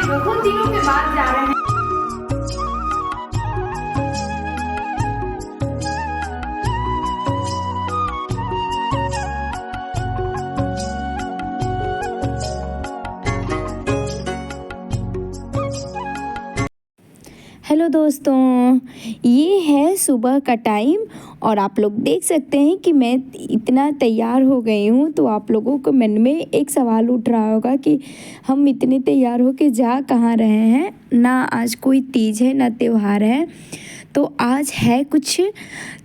बहुत दिनों के बाद जा रहे हैं। हेलो दोस्तों, ये है सुबह का टाइम और आप लोग देख सकते हैं कि मैं इतना तैयार हो गई हूँ। तो आप लोगों को मन में एक सवाल उठ रहा होगा कि हम इतने तैयार हो के जा कहाँ रहे हैं। ना आज कोई तीज है ना त्यौहार है, तो आज है कुछ,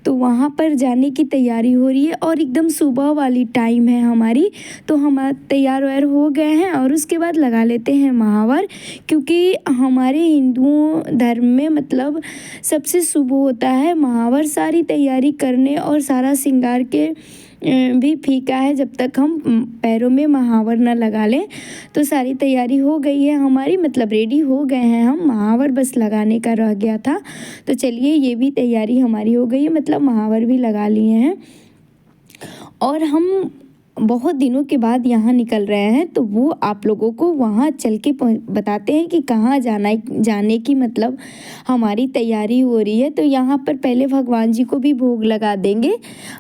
तो वहाँ पर जाने की तैयारी हो रही है और एकदम सुबह वाली टाइम है हमारी। तो हम तैयार वैयार हो गए हैं और उसके बाद लगा लेते हैं महावर, क्योंकि हमारे हिंदुओं धर्म में मतलब सबसे शुभ होता है महावर। सारी तैयारी करने और सारा श्रृंगार के भी फीका है जब तक हम पैरों में महावर ना लगा लें। तो सारी तैयारी हो गई है हमारी, मतलब रेडी हो गए हैं हम, महावर बस लगाने का रह गया था। तो चलिए ये भी तैयारी हमारी हो गई है, मतलब महावर भी लगा लिए हैं और हम बहुत दिनों के बाद यहाँ निकल रहे हैं। तो वो आप लोगों को वहाँ चल के बताते हैं कि कहाँ जाने की मतलब हमारी तैयारी हो रही है। तो यहाँ पर पहले भगवान जी को भी भोग लगा देंगे,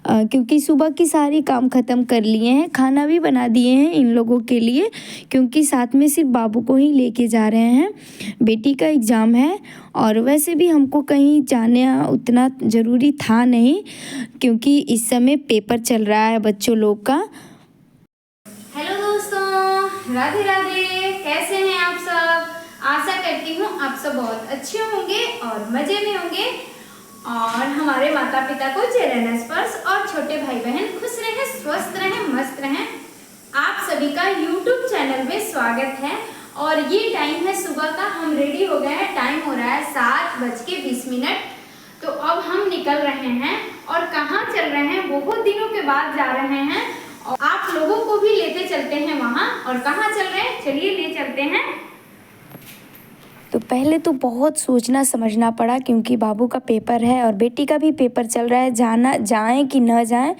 क्योंकि सुबह की सारी काम ख़त्म कर लिए हैं। खाना भी बना दिए हैं इन लोगों के लिए, क्योंकि साथ में सिर्फ बाबू को ही लेके जा रहे हैं। बेटी का एग्ज़ाम है और वैसे भी हमको कहीं जाने उतना ज़रूरी था नहीं, क्योंकि इस समय पेपर चल रहा है बच्चों लोग का। हेलो दोस्तों, राधे राधे। कैसे हैं आप सब? आशा करती हूँ आप सब बहुत अच्छे होंगे और मज़े में होंगे और हमारे माता पिता को चरण स्पर्श और छोटे भाई बहन खुश रहें, स्वस्थ रहें, मस्त रहें। आप सभी का YouTube चैनल में स्वागत है और ये टाइम है सुबह का। हम रेडी हो गए हैं, टाइम हो रहा है 7:20। तो अब हम निकल रहे हैं और कहाँ चल रहे हैं, बहुत दिनों के बाद जा रहे हैं और आप लोगों को भी लेते चलते हैं वहाँ। और कहाँ चल रहे हैं, चलिए ले चलते हैं। तो पहले तो बहुत सोचना समझना पड़ा, क्योंकि बाबू का पेपर है और बेटी का भी पेपर चल रहा है। जाएं कि न जाएं।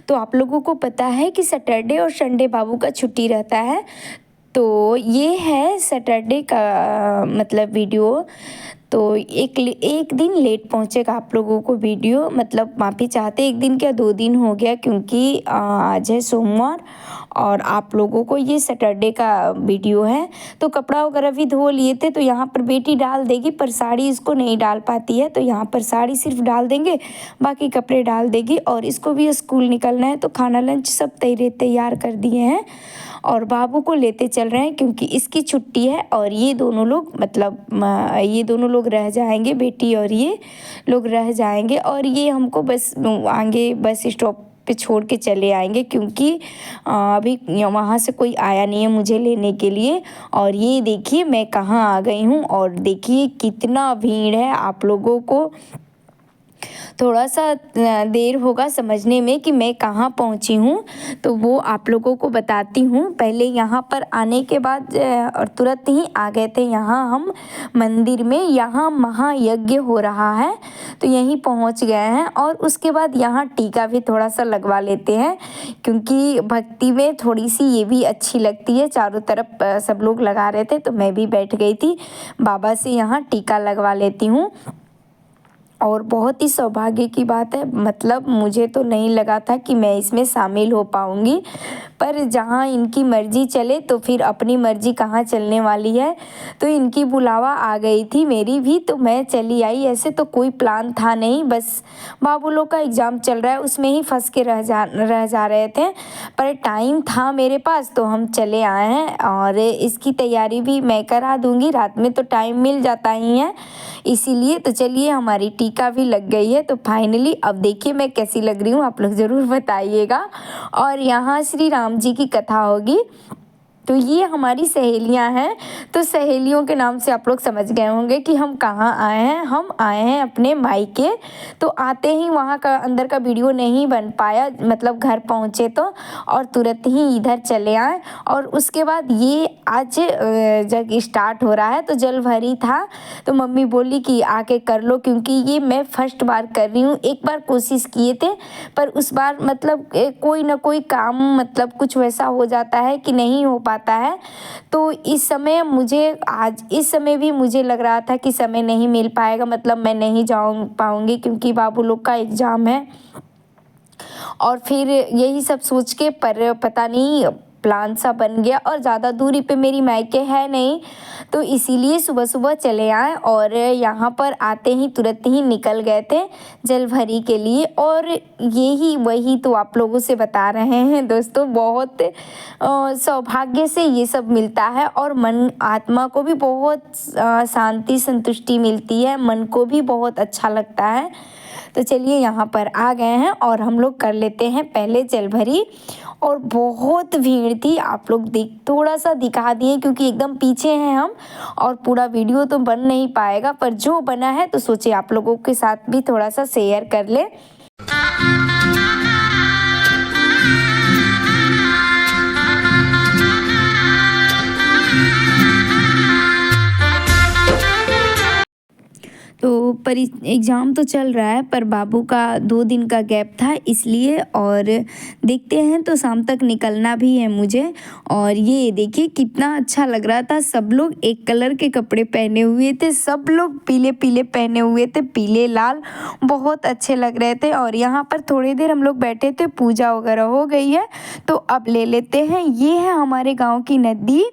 तो आप लोगों को पता है कि सैटरडे और संडे बाबू का छुट्टी रहता है। तो ये है सैटरडे का मतलब वीडियो। तो एक दिन लेट पहुंचेगा आप लोगों को वीडियो, मतलब माफ़ी चाहते, एक दिन क्या 2 दिन हो गया, क्योंकि आज है सोमवार और आप लोगों को ये सैटरडे का वीडियो है। तो कपड़ा वगैरह भी धो लिए थे, तो यहाँ पर बेटी डाल देगी, पर साड़ी इसको नहीं डाल पाती है। तो यहाँ पर साड़ी सिर्फ डाल देंगे, बाकी कपड़े डाल देगी। और इसको भी स्कूल निकलना है, तो खाना लंच सब तैयार कर दिए हैं और बाबू को लेते चल रहे हैं, क्योंकि इसकी छुट्टी है। और ये दोनों लोग मतलब ये दोनों लोग रह जाएंगे, बेटी और ये लोग रह जाएंगे और ये हमको बस आगे बस स्टॉप पे छोड़ के चले आएंगे, क्योंकि अभी वहाँ से कोई आया नहीं है मुझे लेने के लिए। और ये देखिए मैं कहाँ आ गई हूँ और देखिए कितना भीड़ है। आप लोगों को थोड़ा सा देर होगा समझने में कि मैं कहाँ पहुँची हूँ, तो वो आप लोगों को बताती हूँ। पहले यहाँ पर आने के बाद और तुरंत ही आ गए थे यहाँ हम मंदिर में। यहाँ महायज्ञ हो रहा है, तो यहीं पहुँच गए हैं। और उसके बाद यहाँ टीका भी थोड़ा सा लगवा लेते हैं, क्योंकि भक्ति में थोड़ी सी ये भी अच्छी लगती है। चारों तरफ सब लोग लगा रहे थे, तो मैं भी बैठ गई थी, बाबा से यहाँ टीका लगवा लेती हूँ। और बहुत ही सौभाग्य की बात है, मतलब मुझे तो नहीं लगा था कि मैं इसमें शामिल हो पाऊँगी, पर जहाँ इनकी मर्ज़ी चले तो फिर अपनी मर्ज़ी कहाँ चलने वाली है। तो इनकी बुलावा आ गई थी, मेरी भी, तो मैं चली आई। ऐसे तो कोई प्लान था नहीं, बस बाबू लोग का एग्ज़ाम चल रहा है उसमें ही फंस के रह जा रहे थे, पर टाइम था मेरे पास तो हम चले आए हैं। और इसकी तैयारी भी मैं करा दूँगी, रात में तो टाइम मिल जाता ही है इसीलिए। तो चलिए हमारी टीका भी लग गई है, तो फाइनली अब देखिए मैं कैसी लग रही हूँ, आप लोग ज़रूर बताइएगा। और यहाँ श्री राम जी की कथा होगी। तो ये हमारी सहेलियां हैं, तो सहेलियों के नाम से आप लोग समझ गए होंगे कि हम कहाँ आए हैं। हम आए हैं अपने मायके। तो आते ही वहाँ का अंदर का वीडियो नहीं बन पाया, मतलब घर पहुँचे तो, और तुरंत ही इधर चले आए। और उसके बाद ये आज जब स्टार्ट हो रहा है तो जल भरी था, तो मम्मी बोली कि आके कर लो, क्योंकि ये मैं फर्स्ट बार कर रही हूँ। एक बार कोशिश किए थे, पर उस बार मतलब कोई ना कोई काम मतलब कुछ वैसा हो जाता है कि नहीं हो पाता है। तो इस समय भी मुझे लग रहा था कि समय नहीं मिल पाएगा, मतलब मैं नहीं पाऊँगी क्योंकि बाबू लोग का एग्ज़ाम है। और फिर यही सब सोच के पर पता नहीं प्लान सा बन गया, और ज़्यादा दूरी पे मेरी मायके है नहीं, तो इसीलिए सुबह सुबह चले आए और यहाँ पर आते ही तुरंत ही निकल गए थे जलभरी के लिए। और वही तो आप लोगों से बता रहे हैं दोस्तों, बहुत सौभाग्य से ये सब मिलता है और मन आत्मा को भी बहुत शांति संतुष्टि मिलती है, मन को भी बहुत अच्छा लगता है। तो चलिए यहाँ पर आ गए हैं और हम लोग कर लेते हैं पहले जलभरी। और बहुत भीड़ थी, आप लोग थोड़ा सा दिखा दिए क्योंकि एकदम पीछे हैं हम और पूरा वीडियो तो बन नहीं पाएगा, पर जो बना है तो सोचे आप लोगों के साथ भी थोड़ा सा शेयर कर ले। तो एग्ज़ाम तो चल रहा है, पर बाबू का 2 दिन का गैप था इसलिए, और देखते हैं तो शाम तक निकलना भी है मुझे। और ये देखिए कितना अच्छा लग रहा था, सब लोग एक कलर के कपड़े पहने हुए थे, सब लोग पीले पीले पहने हुए थे, पीले लाल, बहुत अच्छे लग रहे थे। और यहाँ पर थोड़ी देर हम लोग बैठे थे, पूजा वगैरह हो गई है, तो अब ले लेते हैं। ये है हमारे गाँव की नदी,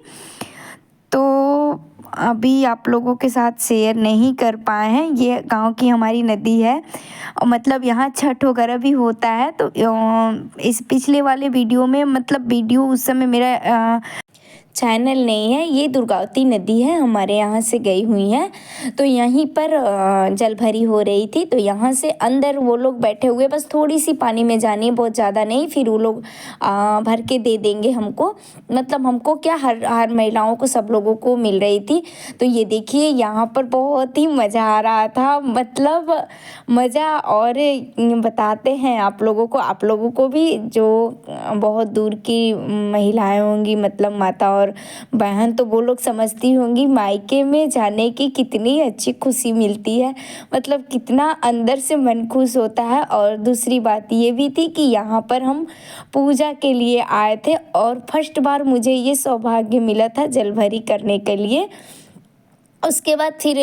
तो अभी आप लोगों के साथ शेयर नहीं कर पाए हैं, ये गांव की हमारी नदी है, और मतलब यहाँ छठ वगैरह भी होता है। तो इस पिछले वाले वीडियो में, मतलब वीडियो उस समय मेरा चैनल नहीं है, ये दुर्गावती नदी है, हमारे यहाँ से गई हुई है। तो यहीं पर जलभरी हो रही थी, तो यहाँ से अंदर वो लोग बैठे हुए, बस थोड़ी सी पानी में जानी है, बहुत ज़्यादा नहीं, फिर वो लोग भर के दे देंगे हमको, मतलब हमको क्या, हर महिलाओं को, सब लोगों को मिल रही थी। तो ये देखिए यहाँ पर बहुत ही मज़ा आ रहा था, मतलब मज़ा। और बताते हैं आप लोगों को भी, जो बहुत दूर की महिलाएं होंगी, मतलब माता और बहन, तो वो लोग समझती होंगी मायके में जाने की कितनी अच्छी खुशी मिलती है, मतलब कितना अंदर से मन खुश होता है। और दूसरी बात ये भी थी कि यहाँ पर हम पूजा के लिए आए थे और फर्स्ट बार मुझे ये सौभाग्य मिला था जलभरी करने के लिए। उसके बाद फिर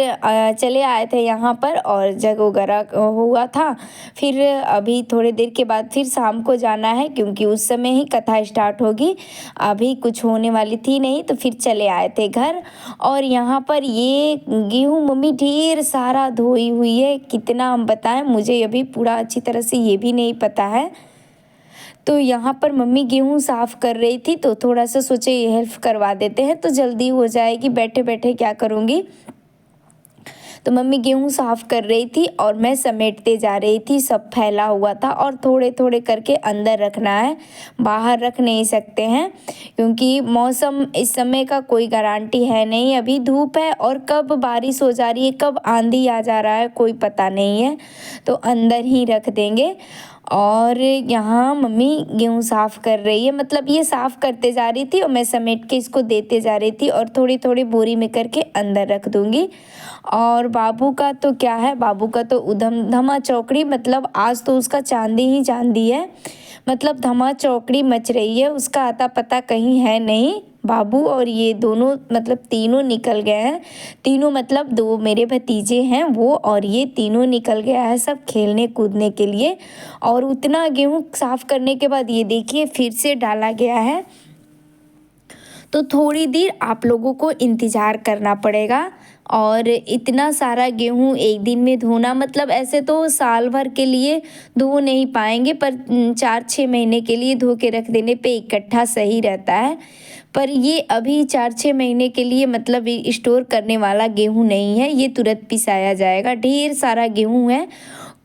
चले आए थे यहाँ पर और जग वगैरह हुआ था। फिर अभी थोड़ी देर के बाद फिर शाम को जाना है, क्योंकि उस समय ही कथा स्टार्ट होगी, अभी कुछ होने वाली थी नहीं। तो फिर चले आए थे घर। और यहाँ पर ये गेहूँ मम्मी ढेर सारा धोई हुई है, कितना हम बताएं, मुझे अभी पूरा अच्छी तरह से ये भी नहीं पता है। तो यहाँ पर मम्मी गेहूँ साफ़ कर रही थी, तो थोड़ा सा सोचे ये हेल्प करवा देते हैं तो जल्दी हो जाएगी, बैठे बैठे क्या करूँगी। तो मम्मी गेहूँ साफ़ कर रही थी और मैं समेटते जा रही थी, सब फैला हुआ था और थोड़े थोड़े करके अंदर रखना है, बाहर रख नहीं सकते हैं, क्योंकि मौसम इस समय का कोई गारंटी है नहीं, अभी धूप है और कब बारिश हो जा रही है, कब आंधी आ जा रहा है, कोई पता नहीं है, तो अंदर ही रख देंगे। और यहाँ मम्मी गेहूँ साफ़ कर रही है, मतलब ये साफ़ करते जा रही थी और मैं समेट के इसको देते जा रही थी, और थोड़ी थोड़ी बोरी में करके अंदर रख दूँगी। और बाबू का तो क्या है, बाबू का तो उधम धमा चौकड़ी, मतलब आज तो उसका चांदी ही चांदी है, मतलब धमा चौकड़ी मच रही है, उसका आता पता कहीं है नहीं। बाबू और ये दोनों, मतलब तीनों निकल गए हैं, तीनों मतलब 2 मेरे भतीजे हैं वो, और ये तीनों निकल गया है सब खेलने कूदने के लिए। और उतना गेहूँ साफ़ करने के बाद ये देखिए फिर से डाला गया है, तो थोड़ी देर आप लोगों को इंतज़ार करना पड़ेगा। और इतना सारा गेहूँ एक दिन में धोना, मतलब ऐसे तो साल भर के लिए धो नहीं पाएंगे, पर 4-6 महीने के लिए धो के रख देने पे इकट्ठा सही रहता है। पर ये अभी 4-6 महीने के लिए मतलब स्टोर करने वाला गेहूँ नहीं है, ये तुरंत पिसाया जाएगा। ढेर सारा गेहूँ है,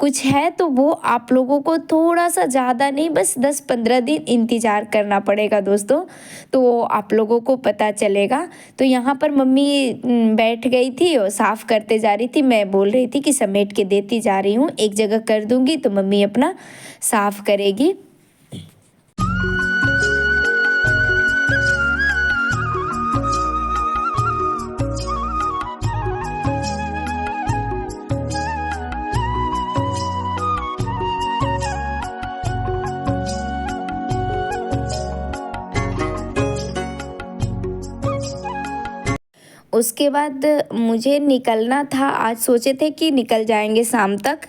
कुछ है तो वो आप लोगों को थोड़ा सा ज़्यादा नहीं, बस 10-15 दिन इंतज़ार करना पड़ेगा दोस्तों, तो आप लोगों को पता चलेगा। तो यहाँ पर मम्मी बैठ गई थी और साफ़ करते जा रही थी, मैं बोल रही थी कि समेट के देती जा रही हूँ, एक जगह कर दूँगी तो मम्मी अपना साफ़ करेगी। उसके बाद मुझे निकलना था, आज सोचे थे कि निकल जाएंगे शाम तक,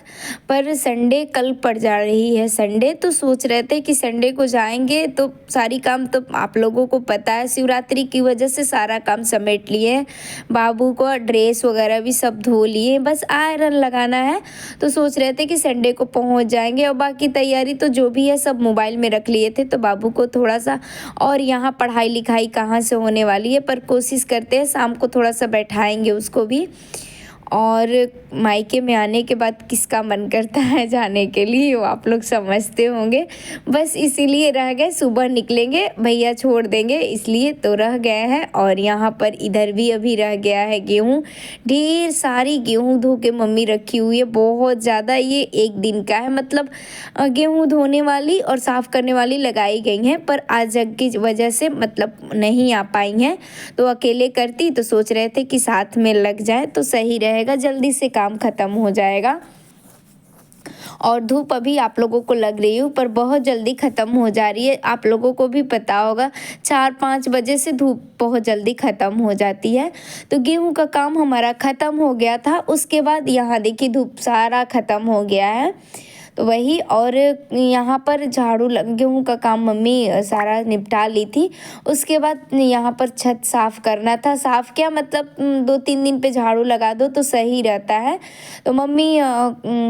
पर संडे कल पड़ जा रही है संडे, तो सोच रहे थे कि संडे को जाएंगे। तो सारी काम तो आप लोगों को पता है, शिवरात्रि की वजह से सारा काम समेट लिए हैं। बाबू को ड्रेस वगैरह भी सब धो लिए, बस आयरन लगाना है। तो सोच रहे थे कि संडे को पहुंच जाएंगे, और बाकी तैयारी तो जो भी है सब मोबाइल में रख लिए थे। तो बाबू को थोड़ा सा, और यहाँ पढ़ाई लिखाई कहाँ से होने वाली है, पर कोशिश करते हैं शाम को थोड़ा सा बैठाएंगे उसको भी। और मायके में आने के बाद किसका मन करता है जाने के लिए, वो आप लोग समझते होंगे। बस इसीलिए रह गए, सुबह निकलेंगे, भैया छोड़ देंगे इसलिए तो रह गए हैं। और यहाँ पर इधर भी अभी रह गया है गेहूँ, ढेर सारी गेहूँ धो के मम्मी रखी हुई है, बहुत ज़्यादा। ये एक दिन का है, मतलब गेहूँ धोने वाली और साफ़ करने वाली लगाई गई हैं, पर आज जग की वजह से मतलब नहीं आ पाई हैं। तो अकेले करती तो सोच रहे थे कि साथ में लग जाए तो सही रहेगा, जल्दी से काम ख़त्म हो जाएगा। और धूप अभी आप लोगों को लग रही है पर बहुत जल्दी ख़त्म हो जा रही है। आप लोगों को भी पता होगा 4-5 बजे से धूप बहुत जल्दी ख़त्म हो जाती है। तो गेहूं का काम हमारा ख़त्म हो गया था, उसके बाद यहाँ देखिए धूप सारा ख़त्म हो गया है। तो वही, और यहाँ पर झाड़ू गेहूँ का काम मम्मी सारा निपटा ली थी। उसके बाद यहाँ पर छत साफ़ करना था। साफ़ क्या मतलब 2-3 दिन पे झाड़ू लगा दो तो सही रहता है। तो मम्मी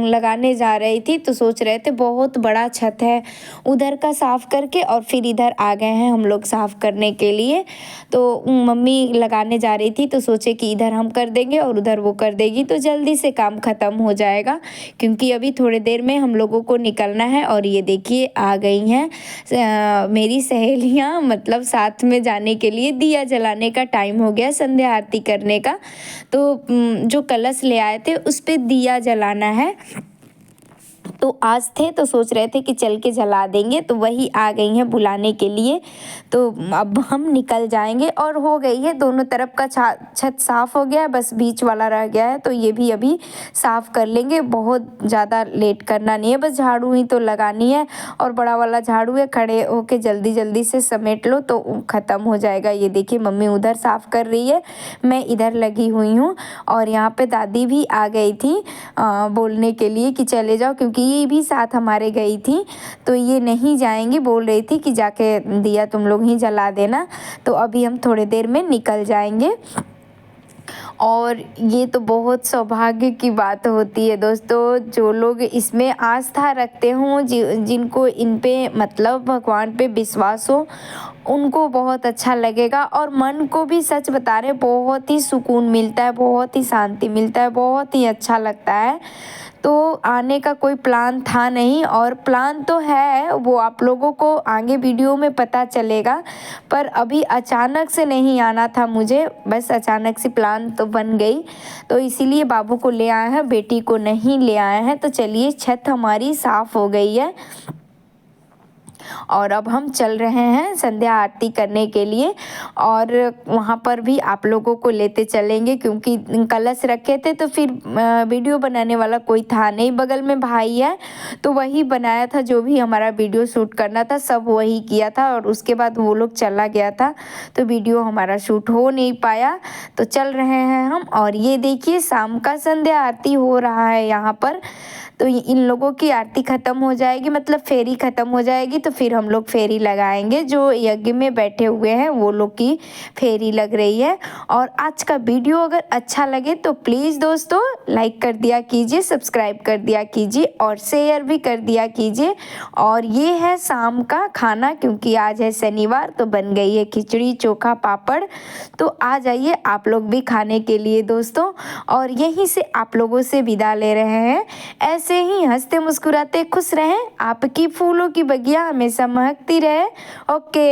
लगाने जा रही थी, तो सोच रहे थे बहुत बड़ा छत है, उधर का साफ़ करके और फिर इधर आ गए हैं हम लोग साफ़ करने के लिए। तो मम्मी लगाने जा रही थी तो सोचे कि इधर हम कर देंगे और उधर वो कर देगी, तो जल्दी से काम ख़त्म हो जाएगा, क्योंकि अभी थोड़ी देर में हम लोगों को निकलना है। और ये देखिए आ गई हैं मेरी सहेलियां, मतलब साथ में जाने के लिए। दिया जलाने का टाइम हो गया, संध्या आरती करने का। तो जो कलश ले आए थे उस पे दिया जलाना है, तो आज थे तो सोच रहे थे कि चल के जला देंगे, तो वही आ गई हैं बुलाने के लिए। तो अब हम निकल जाएंगे, और हो गई है दोनों तरफ का छत साफ़ हो गया है, बस बीच वाला रह गया है, तो ये भी अभी साफ़ कर लेंगे। बहुत ज़्यादा लेट करना नहीं है, बस झाड़ू ही तो लगानी है, और बड़ा वाला झाड़ू है, खड़े होके जल्दी जल्दी से समेट लो तो ख़त्म हो जाएगा। ये देखिए मम्मी उधर साफ़ कर रही है, मैं इधर लगी हुई हूँ। और यहाँ पे दादी भी आ गई थी बोलने के लिए कि चले जाओ, क्योंकि ये भी साथ हमारे गई थी, तो ये नहीं जाएंगी, बोल रही थी कि जाके दिया तुम लोग ही जला देना। तो अभी हम थोड़ी देर में निकल जाएंगे। और ये तो बहुत सौभाग्य की बात होती है दोस्तों, जो लोग इसमें आस्था रखते हों, जिनको इन पे मतलब भगवान पे विश्वास हो, उनको बहुत अच्छा लगेगा। और मन को भी सच बता रहे बहुत ही सुकून मिलता है, बहुत ही शांति मिलता है, बहुत ही अच्छा लगता है। तो आने का कोई प्लान था नहीं, और प्लान तो है वो आप लोगों को आगे वीडियो में पता चलेगा, पर अभी अचानक से नहीं आना था मुझे, बस अचानक से प्लान तो बन गई। तो इसीलिए बाबू को ले आए हैं, बेटी को नहीं ले आए हैं। तो चलिए छत हमारी साफ़ हो गई है, और अब हम चल रहे हैं संध्या आरती करने के लिए। और वहाँ पर भी आप लोगों को लेते चलेंगे, क्योंकि कलश रखे थे तो फिर वीडियो बनाने वाला कोई था नहीं। बगल में भाई है तो वही बनाया था, जो भी हमारा वीडियो शूट करना था सब वही किया था। और उसके बाद वो लोग चला गया था तो वीडियो हमारा शूट हो नहीं पाया। तो चल रहे हैं हम, और ये देखिए शाम का संध्या आरती हो रहा है यहाँ पर। तो इन लोगों की आरती ख़त्म हो जाएगी, मतलब फेरी ख़त्म हो जाएगी, तो फिर हम लोग फेरी लगाएंगे। जो यज्ञ में बैठे हुए हैं वो लोग की फेरी लग रही है। और आज का वीडियो अगर अच्छा लगे तो प्लीज़ दोस्तों लाइक कर दिया कीजिए, सब्सक्राइब कर दिया कीजिए, और शेयर भी कर दिया कीजिए। और ये है शाम का खाना, क्योंकि आज है शनिवार, तो बन गई है खिचड़ी चोखा पापड़। तो आ जाइए आप लोग भी खाने के लिए दोस्तों। और यहीं से आप लोगों से विदा ले रहे हैं। ऐसे ही हंसते मुस्कुराते खुश रहें, आपकी फूलों की बगिया हमेशा महकती रहे। ओके।